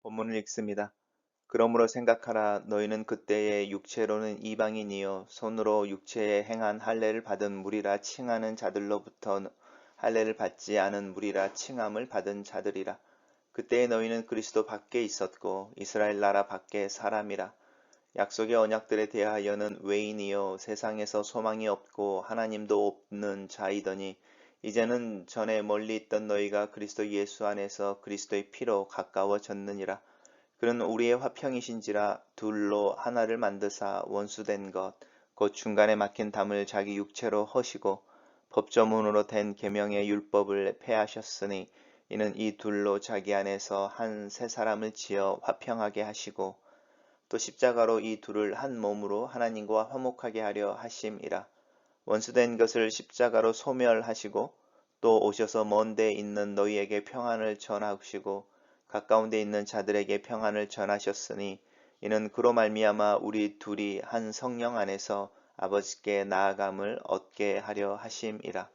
본문을 읽습니다. 그러므로 생각하라. 너희는 그때의 육체로는 이방인이요 손으로 육체에 행한 할례를 받은 무리라 칭하는 자들로부터 할례를 받지 않은 무리라 칭함을 받은 자들이라. 그때에 너희는 그리스도 밖에 있었고 이스라엘 나라 밖에 사람이라. 약속의 언약들에 대하여는 외인이요 세상에서 소망이 없고 하나님도 없는 자이더니 이제는 전에 멀리 있던 너희가 그리스도 예수 안에서 그리스도의 피로 가까워졌느니라. 그는 우리의 화평이신지라 둘로 하나를 만드사 원수된 것 곧 중간에 막힌 담을 자기 육체로 허시고 법조문으로 된 계명의 율법을 폐하셨으니 이는 이 둘로 자기 안에서 한 새 사람을 지어 화평하게 하시고 또 십자가로 이 둘을 한 몸으로 하나님과 화목하게 하려 하심이라. 원수된 것을 십자가로 소멸하시고 또 오셔서 먼 데 있는 너희에게 평안을 전하시고 가까운 데 있는 자들에게 평안을 전하셨으니 이는 그로 말미암아 우리 둘이 한 성령 안에서 아버지께 나아감을 얻게 하려 하심이라.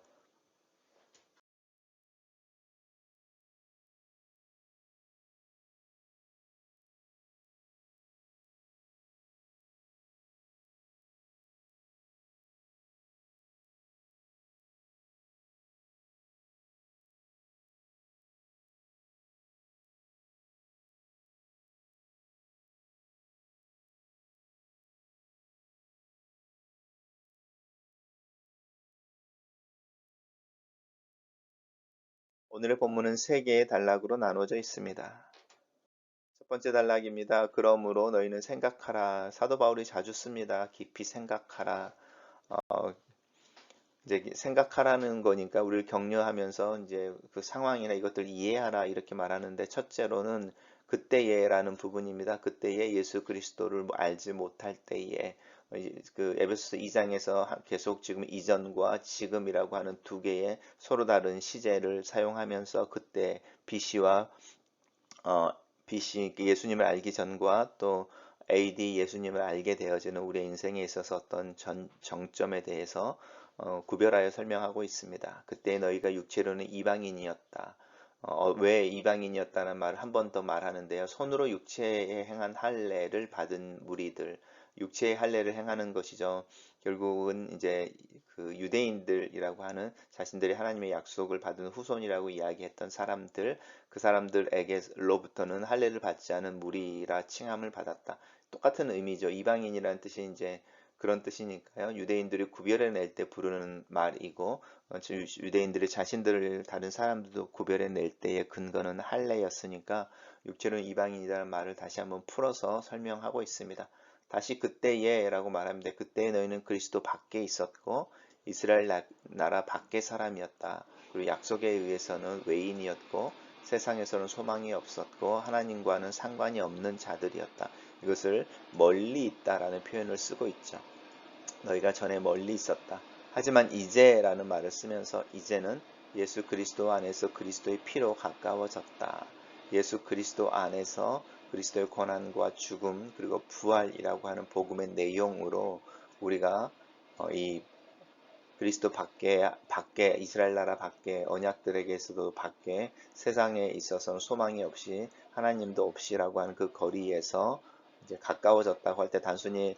오늘의 본문은 세 개의 단락으로 나눠져 있습니다. 첫 번째 단락입니다. 그러므로 너희는 생각하라. 사도 바울이 자주 씁니다. 깊이 생각하라. 어, 이제 생각하라는 거니까 우리를 격려하면서 이제 그 상황이나 이것들 이해하라 이렇게 말하는데 첫째로는 그때에라는 부분입니다. 그때에 예수 그리스도를 알지 못할 때에 그 에베소서 2장에서 계속 지금 이전과 지금이라고 하는 두 개의 서로 다른 시제를 사용하면서 그때 BC와 BC 예수님을 알기 전과 또 AD 예수님을 알게 되어지는 우리의 인생에 있어서 어떤 정점에 대해서 구별하여 설명하고 있습니다. 그때 너희가 육체로는 이방인이었다. 왜 이방인이었다는 말을 한 번 더 말하는데요. 손으로 육체에 행한 할례를 받은 무리들, 육체의 할례를 행하는 것이죠. 결국은 이제 그 유대인들이라고 하는 자신들이 하나님의 약속을 받은 후손이라고 이야기했던 사람들, 그 사람들에게로부터는 할례를 받지 않은 무리라 칭함을 받았다. 똑같은 의미죠. 이방인이라는 뜻이 이제 그런 뜻이니까요. 유대인들이 구별해낼 때 부르는 말이고 유대인들이 자신들을 다른 사람들도 구별해낼 때의 근거는 할례였으니까 육체로는 이방인이라는 말을 다시 한번 풀어서 설명하고 있습니다. 다시 그때에라고 말하는데 그때에 너희는 그리스도 밖에 있었고 이스라엘 나라 밖의 사람이었다. 그리고 약속에 의해서는 외인이었고 세상에서는 소망이 없었고 하나님과는 상관이 없는 자들이었다. 이것을 멀리 있다라는 표현을 쓰고 있죠. 너희가 전에 멀리 있었다. 하지만 이제라는 말을 쓰면서 이제는 예수 그리스도 안에서 그리스도의 피로 가까워졌다. 예수 그리스도 안에서 그리스도의 고난과 죽음 그리고 부활이라고 하는 복음의 내용으로 우리가 이 그리스도 밖에 이스라엘 나라 밖에 언약들에게서도 밖에 세상에 있어서는 소망이 없이 하나님도 없이라고 하는 그 거리에서 이제 가까워졌다고 할 때 단순히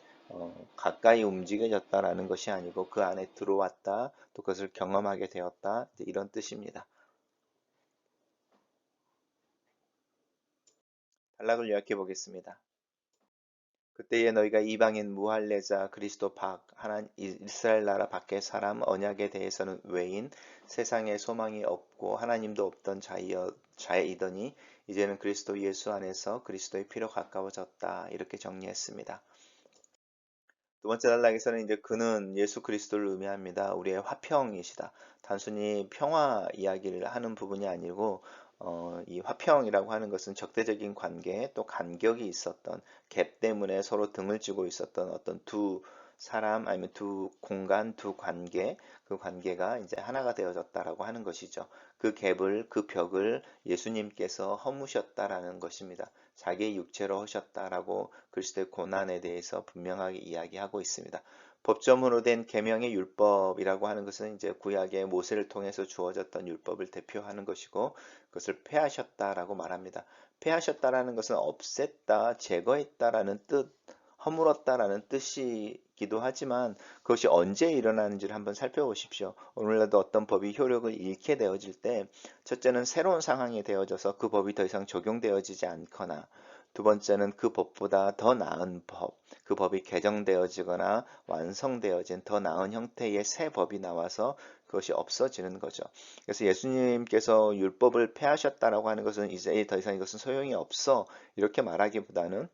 가까이 움직여졌다라는 것이 아니고 그 안에 들어왔다 또 그것을 경험하게 되었다 이런 뜻입니다. 단락을 요약해 보겠습니다. 그때에 너희가 이방인 무할례자 그리스도 밖 하나 이스라엘 나라 밖의 사람 언약에 대해서는 외인 세상에 소망이 없고 하나님도 없던 자이더니 이제는 그리스도 예수 안에서 그리스도의 피로 가까워졌다 이렇게 정리했습니다. 두 번째 단락에서는 이제 그는 예수 그리스도를 의미합니다. 우리의 화평이시다. 단순히 평화 이야기를 하는 부분이 아니고 이 화평이라고 하는 것은 적대적인 관계 또 간격이 있었던 갭 때문에 서로 등을 쥐고 있었던 어떤 두 사람 아니면 두 공간 두 관계 그 관계가 이제 하나가 되어졌다라고 하는 것이죠. 그 갭을 그 벽을 예수님께서 허무셨다라는 것입니다. 자기의 육체로 하셨다라고 그리스도의 고난에 대해서 분명하게 이야기하고 있습니다. 법조문으로 된 계명의 율법이라고 하는 것은 이제 구약의 모세를 통해서 주어졌던 율법을 대표하는 것이고 그것을 폐하셨다라고 말합니다. 폐하셨다라는 것은 없앴다, 제거했다라는 뜻, 허물었다라는 뜻이기도 하지만 그것이 언제 일어나는지를 한번 살펴보십시오. 오늘날도 어떤 법이 효력을 잃게 되어질 때 첫째는 새로운 상황이 되어져서 그 법이 더 이상 적용되어지지 않거나 두 번째는 그 법보다 더 나은 법, 그 법이 개정되어지거나 완성되어진 더 나은 형태의 새 법이 나와서 그것이 없어지는 거죠. 그래서 예수님께서 율법을 폐하셨다라고 하는 것은 이제 더 이상 이것은 소용이 없어 이렇게 말하기보다는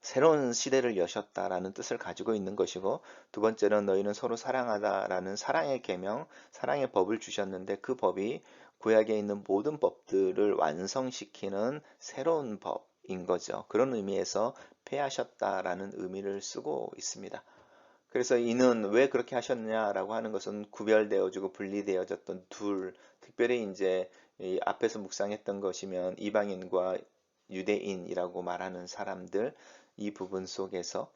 새로운 시대를 여셨다라는 뜻을 가지고 있는 것이고 두 번째는 너희는 서로 사랑하다라는 사랑의 계명, 사랑의 법을 주셨는데 그 법이 구약에 있는 모든 법들을 완성시키는 새로운 법인 거죠. 그런 의미에서 폐하셨다라는 의미를 쓰고 있습니다. 그래서 이는 왜 그렇게 하셨냐라고 하는 것은 구별되어지고 분리되어졌던 둘, 특별히 이제 이 앞에서 묵상했던 것이면 이방인과 유대인이라고 말하는 사람들, 이 부분 속에서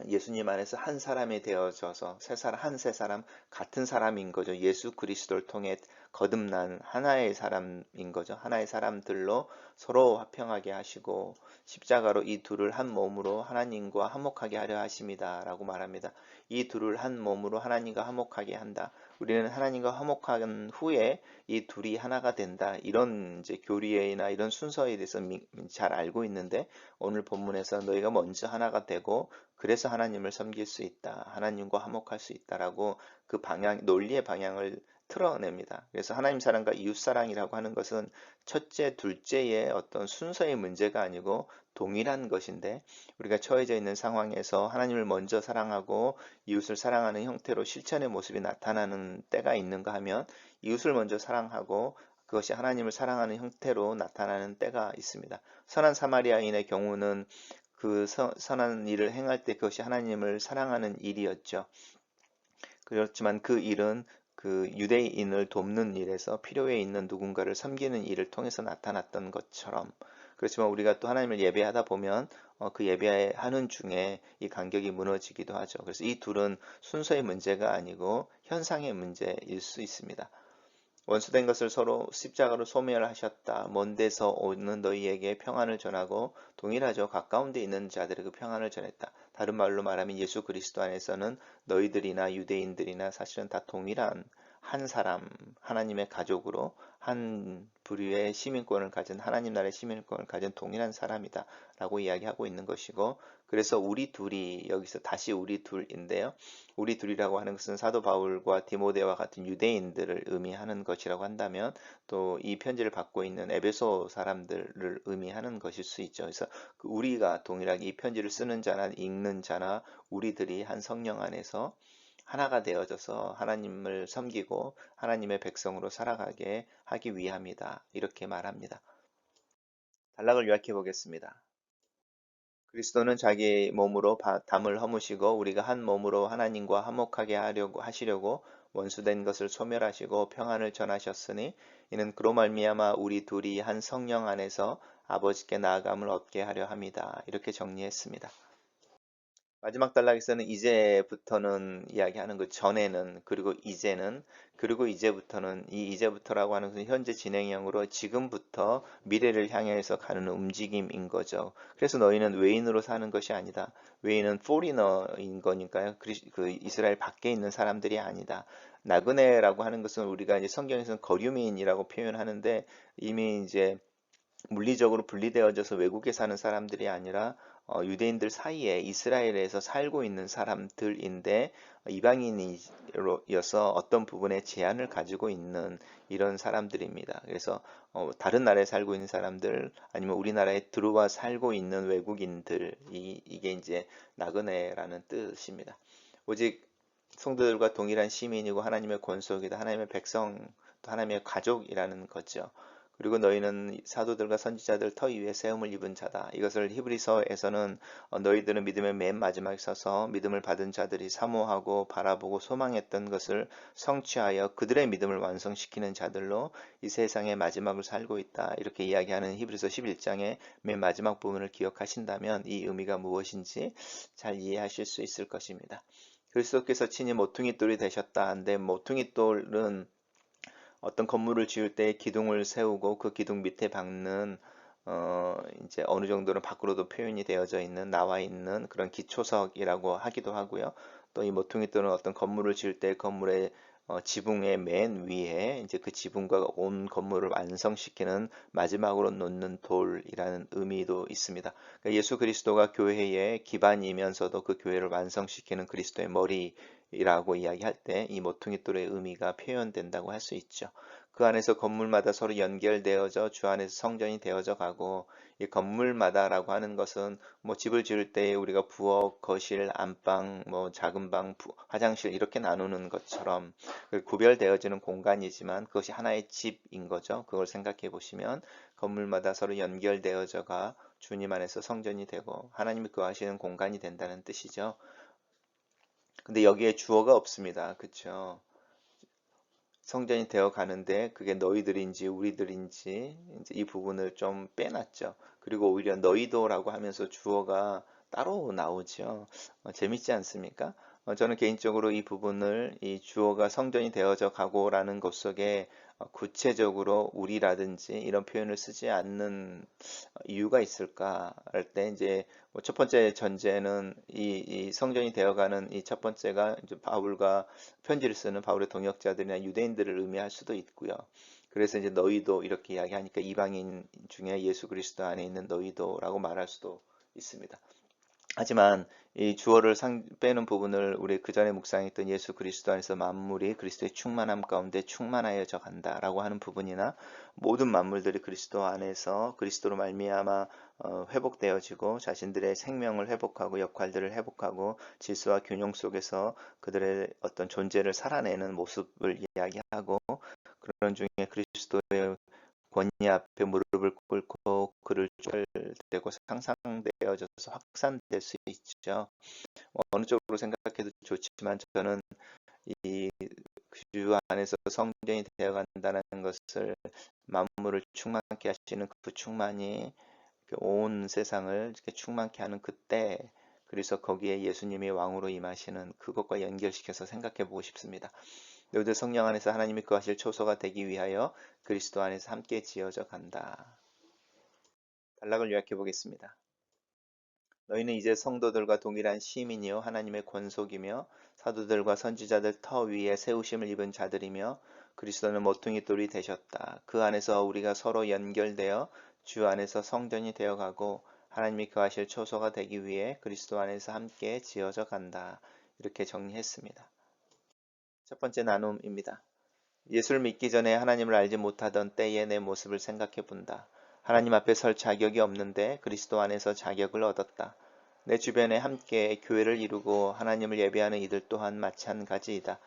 예수님 안에서 한 사람이 되어져서 새 사람 같은 사람인 거죠. 예수 그리스도를 통해 거듭난 하나의 사람인 거죠. 하나의 사람들로 서로 화평하게 하시고 십자가로 이 둘을 한 몸으로 하나님과 화목하게 하려 하심이다라고 말합니다. 이 둘을 한 몸으로 하나님과 화목하게 한다. 우리는 하나님과 화목한 후에 이 둘이 하나가 된다. 이런 이제 교리나 이런 순서에 대해서 잘 알고 있는데 오늘 본문에서 너희가 먼저 하나가 되고 그래서 하나님을 섬길 수 있다. 하나님과 화목할 수 있다라고 그 방향, 논리의 방향을 틀어냅니다. 그래서 하나님 사랑과 이웃 사랑이라고 하는 것은 첫째, 둘째의 어떤 순서의 문제가 아니고 동일한 것인데 우리가 처해져 있는 상황에서 하나님을 먼저 사랑하고 이웃을 사랑하는 형태로 실천의 모습이 나타나는 때가 있는가 하면 이웃을 먼저 사랑하고 그것이 하나님을 사랑하는 형태로 나타나는 때가 있습니다. 선한 사마리아인의 경우는 그 선한 일을 행할 때 그것이 하나님을 사랑하는 일이었죠. 그렇지만 그 일은 그 유대인을 돕는 일에서 필요에 있는 누군가를 섬기는 일을 통해서 나타났던 것처럼 그렇지만 우리가 또 하나님을 예배하다 보면 그 예배하는 중에 이 간격이 무너지기도 하죠. 그래서 이 둘은 순서의 문제가 아니고 현상의 문제일 수 있습니다. 원수된 것을 서로 십자가로 소멸하셨다. 먼 데서 오는 너희에게 평안을 전하고 동일하죠. 가까운 데 있는 자들에게 그 평안을 전했다. 다른 말로 말하면 예수 그리스도 안에서는 너희들이나 유대인들이나 사실은 다 동일한 한 사람, 하나님의 가족으로 한 부류의 시민권을 가진 하나님 나라의 시민권을 가진 동일한 사람이다 라고 이야기하고 있는 것이고 그래서 우리 둘이 여기서 다시 우리 둘인데요. 우리 둘이라고 하는 것은 사도 바울과 디모데와 같은 유대인들을 의미하는 것이라고 한다면 또 이 편지를 받고 있는 에베소 사람들을 의미하는 것일 수 있죠. 그래서 우리가 동일하게 이 편지를 쓰는 자나 읽는 자나 우리들이 한 성령 안에서 하나가 되어져서 하나님을 섬기고 하나님의 백성으로 살아가게 하기 위함이다. 이렇게 말합니다. 단락을 요약해 보겠습니다. 그리스도는 자기 몸으로 담을 허무시고 우리가 한 몸으로 하나님과 화목하게 하시려고 원수된 것을 소멸하시고 평안을 전하셨으니 이는 그로 말미암아 우리 둘이 한 성령 안에서 아버지께 나아감을 얻게 하려 함이다. 이렇게 정리했습니다. 마지막 단락에서는 이제부터는 이야기하는 것 전에는 그리고 이제부터는 이 이제부터라고 하는 것은 현재 진행형으로 지금부터 미래를 향해서 가는 움직임인 거죠. 그래서 너희는 외인으로 사는 것이 아니다. 외인은 foreigner인 거니까요. 그 이스라엘 밖에 있는 사람들이 아니다. 나그네라고 하는 것은 우리가 이제 성경에서는 거류민이라고 표현하는데 이미 이제 물리적으로 분리되어져서 외국에 사는 사람들이 아니라 유대인들 사이에 이스라엘에서 살고 있는 사람들인데 이방인이어서 어떤 부분에 제한을 가지고 있는 이런 사람들입니다. 그래서 다른 나라에 살고 있는 사람들 아니면 우리나라에 들어와 살고 있는 외국인들 이게 이제 나그네라는 뜻입니다. 오직 성도들과 동일한 시민이고 하나님의 권속이다. 하나님의 백성, 또 하나님의 가족이라는 거죠. 그리고 너희는 사도들과 선지자들 터 위에 세움을 입은 자다. 이것을 히브리서에서는 너희들은 믿음의 맨 마지막에 서서 믿음을 받은 자들이 사모하고 바라보고 소망했던 것을 성취하여 그들의 믿음을 완성시키는 자들로 이 세상의 마지막을 살고 있다. 이렇게 이야기하는 히브리서 11장의 맨 마지막 부분을 기억하신다면 이 의미가 무엇인지 잘 이해하실 수 있을 것입니다. 그리스도께서 친히 모퉁이 돌이 되셨다 한데 모퉁이 돌은 어떤 건물을 지을 때 기둥을 세우고 그 기둥 밑에 박는 이제 어느 정도는 밖으로도 표현이 되어져 있는 나와 있는 그런 기초석이라고 하기도 하고요. 또 이 모퉁이 돌은 어떤 건물을 지을 때 건물의 지붕의 맨 위에 이제 그 지붕과 온 건물을 완성시키는 마지막으로 놓는 돌이라는 의미도 있습니다. 그러니까 예수 그리스도가 교회의 기반이면서도 그 교회를 완성시키는 그리스도의 머리라고 이야기할 때 이 모퉁이 돌의 의미가 표현된다고 할 수 있죠. 그 안에서 건물마다 서로 연결되어져 주 안에서 성전이 되어져 가고, 이 건물마다라고 하는 것은 뭐 집을 지을 때 우리가 부엌, 거실, 안방, 뭐 작은 방, 화장실 이렇게 나누는 것처럼 그 구별되어지는 공간이지만 그것이 하나의 집인 거죠. 그걸 생각해 보시면 건물마다 서로 연결되어져가 주님 안에서 성전이 되고 하나님이 거하시는 공간이 된다는 뜻이죠. 근데 여기에 주어가 없습니다. 그렇죠? 성전이 되어 가는데 그게 너희들인지 우리들인지 이제 이 부분을 좀 빼놨죠. 그리고 오히려 너희도라고 하면서 주어가 따로 나오죠. 재밌지 않습니까? 저는 개인적으로 이 부분을 이 주어가 성전이 되어져 가고라는 것 속에 구체적으로 우리라든지 이런 표현을 쓰지 않는 이유가 있을까 할 때 이제 뭐첫 번째 전제는 이 성전이 되어가는 이 첫 번째가 이제 바울과 편지를 쓰는 바울의 동역자들이나 유대인들을 의미할 수도 있고요. 그래서 이제 너희도 이렇게 이야기하니까 이방인 중에 예수 그리스도 안에 있는 너희도라고 말할 수도 있습니다. 하지만 이 주어를 빼는 부분을 우리 그 전에 묵상했던 예수 그리스도 안에서 만물이 그리스도의 충만함 가운데 충만하여져 간다라고 하는 부분이나 모든 만물들이 그리스도 안에서 그리스도로 말미암아 회복되어지고 자신들의 생명을 회복하고 역할들을 회복하고 질서와 균형 속에서 그들의 어떤 존재를 살아내는 모습을 이야기하고, 그런 중에 그리스도의 권위 앞에 무릎을 꿇고 그를 쫓되고 상상되어져서 확산될 수 있죠. 어느 쪽으로 생각해도 좋지만 저는 이 주 안에서 성전이 되어간다는 것을 만물을 충만케 하시는 그 충만이 온 세상을 이렇게 충만케 하는 그때, 그래서 거기에 예수님이 왕으로 임하시는 그것과 연결시켜서 생각해 보고 싶습니다. 너희들 성령 안에서 하나님이 거하실 초소가 되기 위하여 그리스도 안에서 함께 지어져 간다. 단락을 요약해 보겠습니다. 너희는 이제 성도들과 동일한 시민이요 하나님의 권속이며 사도들과 선지자들 터 위에 세우심을 입은 자들이며 그리스도는 모퉁이 돌이 되셨다. 그 안에서 우리가 서로 연결되어 주 안에서 성전이 되어가고 하나님이 거하실 초소가 되기 위해 그리스도 안에서 함께 지어져 간다. 이렇게 정리했습니다. 첫 번째 나눔입니다. 예수를 믿기 전에 하나님을 알지 못하던 때의 내 모습을 생각해 본다. 하나님 앞에 설 자격이 없는데 그리스도 안에서 자격을 얻었다. 내 주변에 함께 교회를 이루고 하나님을 예배하는 이들 또한 마찬가지이다.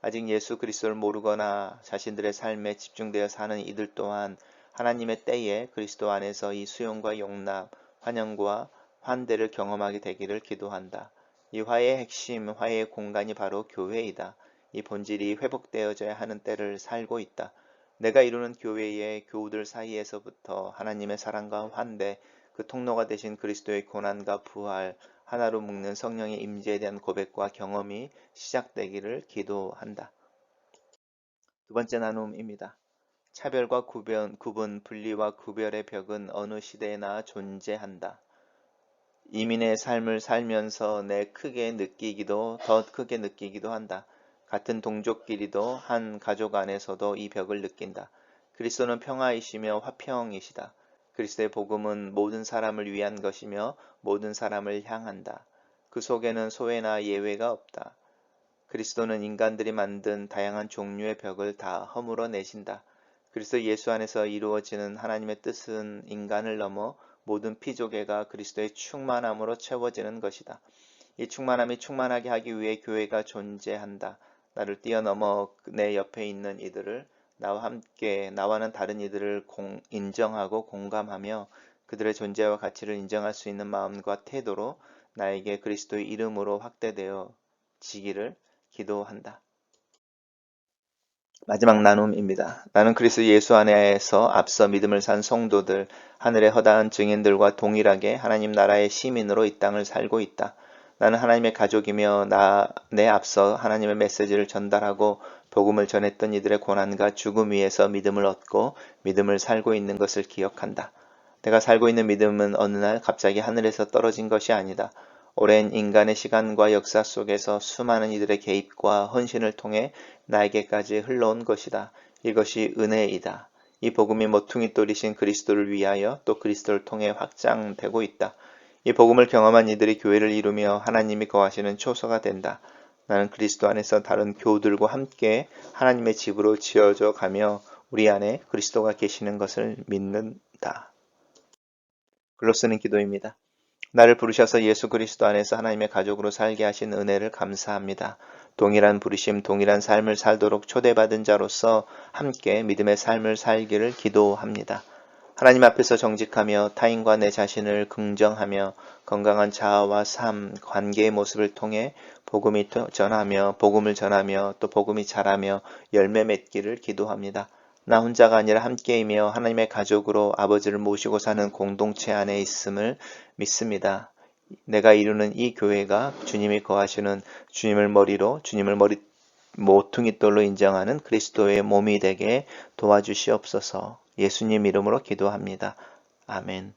아직 예수 그리스도를 모르거나 자신들의 삶에 집중되어 사는 이들 또한 하나님의 때에 그리스도 안에서 이 수용과 용납, 환영과 환대를 경험하게 되기를 기도한다. 이 화해의 핵심, 화해의 공간이 바로 교회이다. 이 본질이 회복되어져야 하는 때를 살고 있다. 내가 이루는 교회의 교우들 사이에서부터 하나님의 사랑과 환대, 그 통로가 되신 그리스도의 고난과 부활, 하나로 묶는 성령의 임재에 대한 고백과 경험이 시작되기를 기도한다. 두 번째 나눔입니다. 차별과 구분, 분리와 구별의 벽은 어느 시대에나 존재한다. 이민의 삶을 살면서 더 크게 느끼기도 한다. 같은 동족끼리도 한 가족 안에서도 이 벽을 느낀다. 그리스도는 평화이시며 화평이시다. 그리스도의 복음은 모든 사람을 위한 것이며 모든 사람을 향한다. 그 속에는 소외나 예외가 없다. 그리스도는 인간들이 만든 다양한 종류의 벽을 다 허물어 내신다. 그리스도 예수 안에서 이루어지는 하나님의 뜻은 인간을 넘어 모든 피조계가 그리스도의 충만함으로 채워지는 것이다. 이 충만함이 충만하게 하기 위해 교회가 존재한다. 나를 뛰어넘어 내 옆에 있는 이들을, 나와는 다른 이들을 인정하고 공감하며 그들의 존재와 가치를 인정할 수 있는 마음과 태도로 나에게 그리스도의 이름으로 확대되어 지기를 기도한다. 마지막 나눔입니다. 나는 그리스도 예수 안에서 앞서 믿음을 산 성도들, 하늘의 허다한 증인들과 동일하게 하나님 나라의 시민으로 이 땅을 살고 있다. 나는 하나님의 가족이며 내 앞서 하나님의 메시지를 전달하고 복음을 전했던 이들의 고난과 죽음 위에서 믿음을 얻고 믿음을 살고 있는 것을 기억한다. 내가 살고 있는 믿음은 어느 날 갑자기 하늘에서 떨어진 것이 아니다. 오랜 인간의 시간과 역사 속에서 수많은 이들의 개입과 헌신을 통해 나에게까지 흘러온 것이다. 이것이 은혜이다. 이 복음이 모퉁이 돌이신 그리스도를 위하여 또 그리스도를 통해 확장되고 있다. 이 복음을 경험한 이들이 교회를 이루며 하나님이 거하시는 초소가 된다. 나는 그리스도 안에서 다른 교우들과 함께 하나님의 집으로 지어져 가며 우리 안에 그리스도가 계시는 것을 믿는다. 글로 쓰는 기도입니다. 나를 부르셔서 예수 그리스도 안에서 하나님의 가족으로 살게 하신 은혜를 감사합니다. 동일한 부르심, 동일한 삶을 살도록 초대받은 자로서 함께 믿음의 삶을 살기를 기도합니다. 하나님 앞에서 정직하며 타인과 내 자신을 긍정하며 건강한 자아와 삶, 관계의 모습을 통해 복음을 전하며 또 복음이 자라며 열매 맺기를 기도합니다. 나 혼자가 아니라 함께이며 하나님의 가족으로 아버지를 모시고 사는 공동체 안에 있음을 믿습니다. 내가 이루는 이 교회가 주님이 거하시는 주님을 모퉁이돌로 인정하는 그리스도의 몸이 되게 도와주시옵소서. 예수님 이름으로 기도합니다. 아멘.